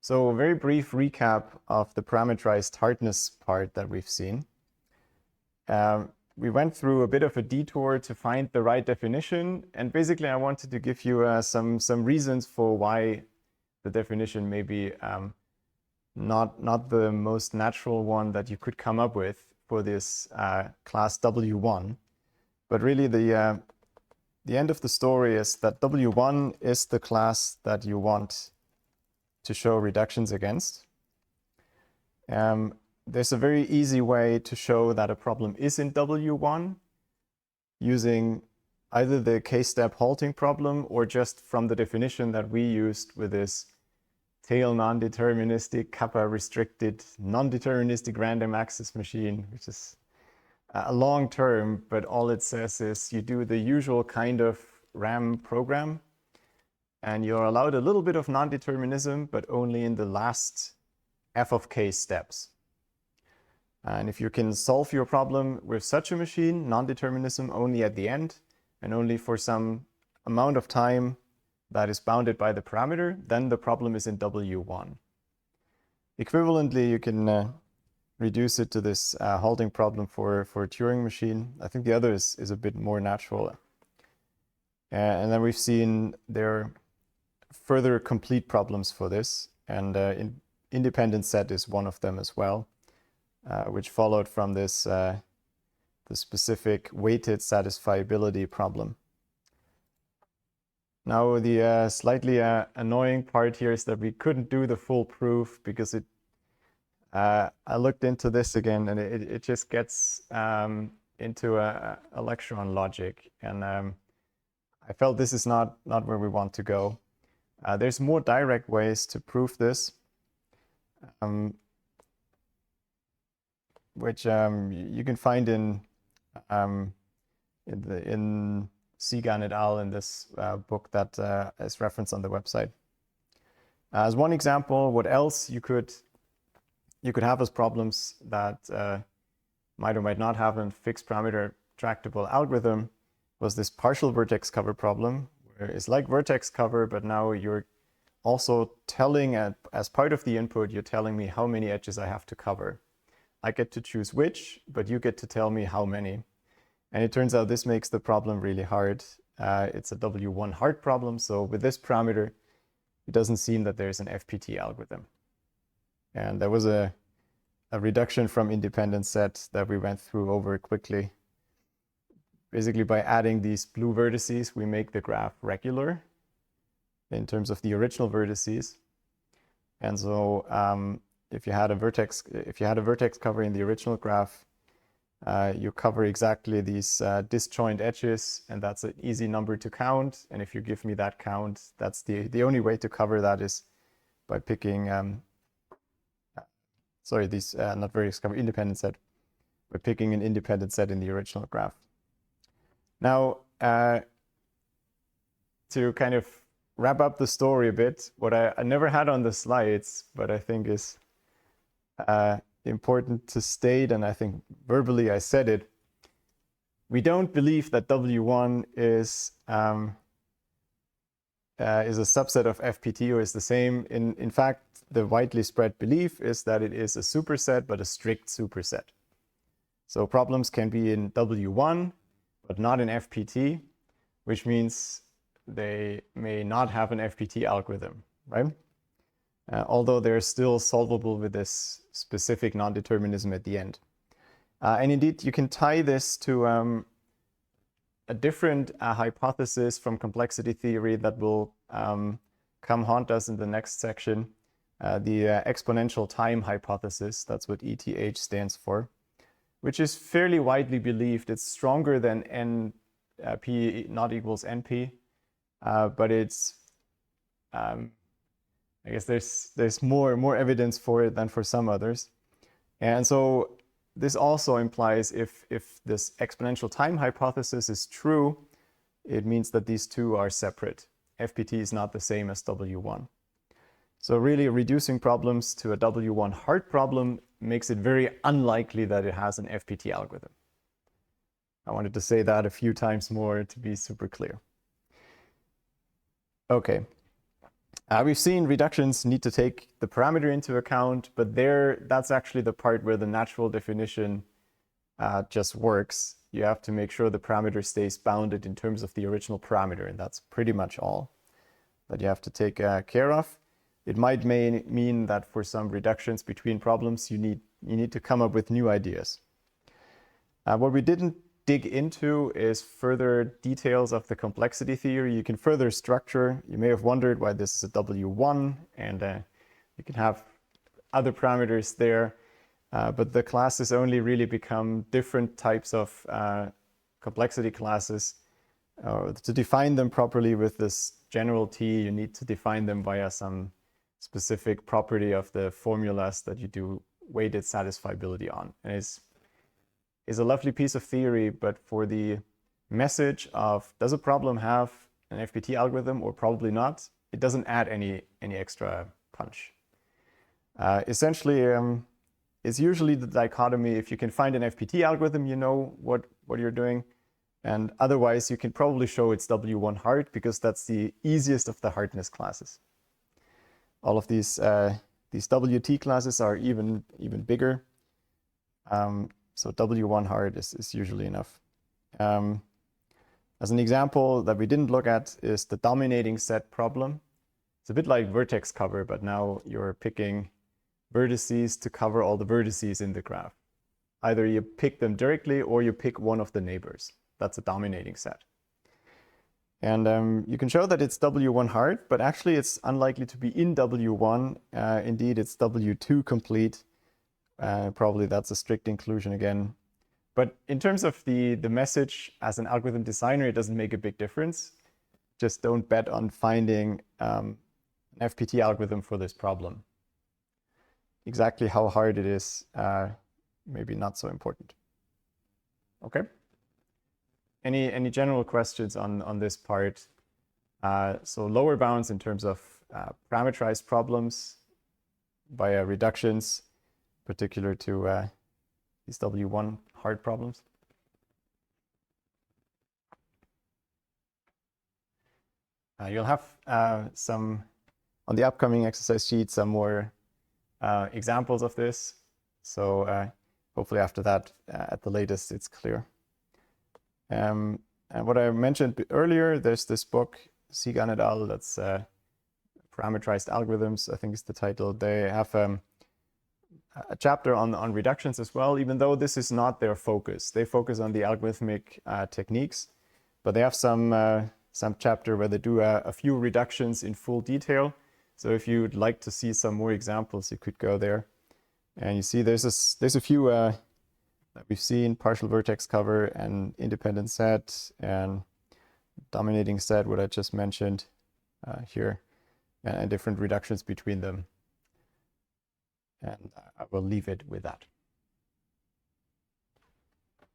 So a very brief recap of the parameterized hardness part that we've seen. We went through a bit of a detour to find the right definition, and basically I wanted to give you some reasons for why the definition may be not the most natural one that you could come up with for this class W1. But really the end of the story is that W1 is the class that you want to show reductions against. There's a very easy way to show that a problem is in W1 using either the k-step halting problem or just from the definition that we used with this tail non-deterministic, kappa restricted, non-deterministic random access machine, which is a long term, but all it says is you do the usual kind of RAM program and you're allowed a little bit of non-determinism, but only in the last f of k steps. And if you can solve your problem with such a machine, non-determinism only at the end and only for some amount of time that is bounded by the parameter, then the problem is in W1. Equivalently, you can reduce it to this halting problem for a Turing machine. I think the other is a bit more natural. And then we've seen there are further complete problems for this, and independent set is one of them as well, which followed from this the specific weighted satisfiability problem. Now the slightly annoying part here is that we couldn't do the full proof because I looked into this again and it just gets into a lecture on logic, and I felt this is not where we want to go. There's more direct ways to prove this, which you can find in Segan et al. In this book that is referenced on the website. As one example, what else you could have as problems that might or might not have a fixed parameter tractable algorithm was this partial vertex cover problem, where it's like vertex cover, but now you're also telling, as part of the input, you're telling me how many edges I have to cover. I get to choose which, but you get to tell me how many. And it turns out this makes the problem really hard. It's a W1 hard problem, so with this parameter, it doesn't seem that there's an FPT algorithm. And there was a reduction from independent set that we went through over quickly. Basically, by adding these blue vertices, we make the graph regular in terms of the original vertices. And so if you had a vertex cover in the original graph, you cover exactly these disjoint edges, and that's an easy number to count. And if you give me that count, that's the only way to cover that is by picking not vertex cover, independent set, by picking an independent set in the original graph. Now, to kind of wrap up the story a bit, what I never had on the slides, but I think is important to state, and I think verbally I said it, we don't believe that W1 is a subset of FPT or is the same. In fact, the widely spread belief is that it is a superset, but a strict superset. So problems can be in W1, but not in FPT, which means they may not have an FPT algorithm, right? Although they're still solvable with this specific non-determinism at the end. And indeed, you can tie this to a different hypothesis from complexity theory that will come haunt us in the next section, the exponential time hypothesis. That's what ETH stands for, which is fairly widely believed. It's stronger than NP not equals NP, but it's I guess there's more evidence for it than for some others. And so this also implies if this exponential time hypothesis is true, it means that these two are separate. FPT is not the same as W1. So really reducing problems to a W1 hard problem makes it very unlikely that it has an FPT algorithm. I wanted to say that a few times more to be super clear. Okay. We've seen reductions need to take the parameter into account, but that's actually the part where the natural definition just works. You have to make sure the parameter stays bounded in terms of the original parameter, and that's pretty much all that you have to take care of. It might mean that for some reductions between problems, you need to come up with new ideas. What we didn't dig into is further details of the complexity theory. You can further structure. You may have wondered why this is a W1, and you can have other parameters there. But the classes only really become different types of complexity classes. To define them properly with this general T, you need to define them via some specific property of the formulas that you do weighted satisfiability on. And is a lovely piece of theory, but for the message of does a problem have an FPT algorithm or probably not, it doesn't add any extra punch. Essentially, it's usually the dichotomy. If you can find an FPT algorithm, you know what you're doing. And otherwise, you can probably show it's W1 hard because that's the easiest of the hardness classes. All of these WT classes are even bigger. So W1 hard is usually enough. As an example that we didn't look at is the dominating set problem. It's a bit like vertex cover, but now you're picking vertices to cover all the vertices in the graph. Either you pick them directly or you pick one of the neighbors. That's a dominating set. And you can show that it's W1 hard, but actually it's unlikely to be in W1. Indeed, it's W2 complete. Probably that's a strict inclusion again. But in terms of the message as an algorithm designer, it doesn't make a big difference. Just don't bet on finding an FPT algorithm for this problem. Exactly how hard it is, maybe not so important. Okay. Any general questions on this part? So lower bounds in terms of parameterized problems via reductions, particular to these W1 hard problems. You'll have some, on the upcoming exercise sheet, some more examples of this. So hopefully after that, at the latest, it's clear. And what I mentioned earlier, there's this book, Segan et al., that's Parameterized Algorithms, I think is the title. They have a chapter on reductions as well, even though this is not their focus. They focus on the algorithmic techniques, but they have some chapter where they do a few reductions in full detail. So if you'd like to see some more examples, you could go there. And you see there's a few that we've seen: partial vertex cover and independent set and dominating set, what I just mentioned here, and different reductions between them. And I will leave it with that.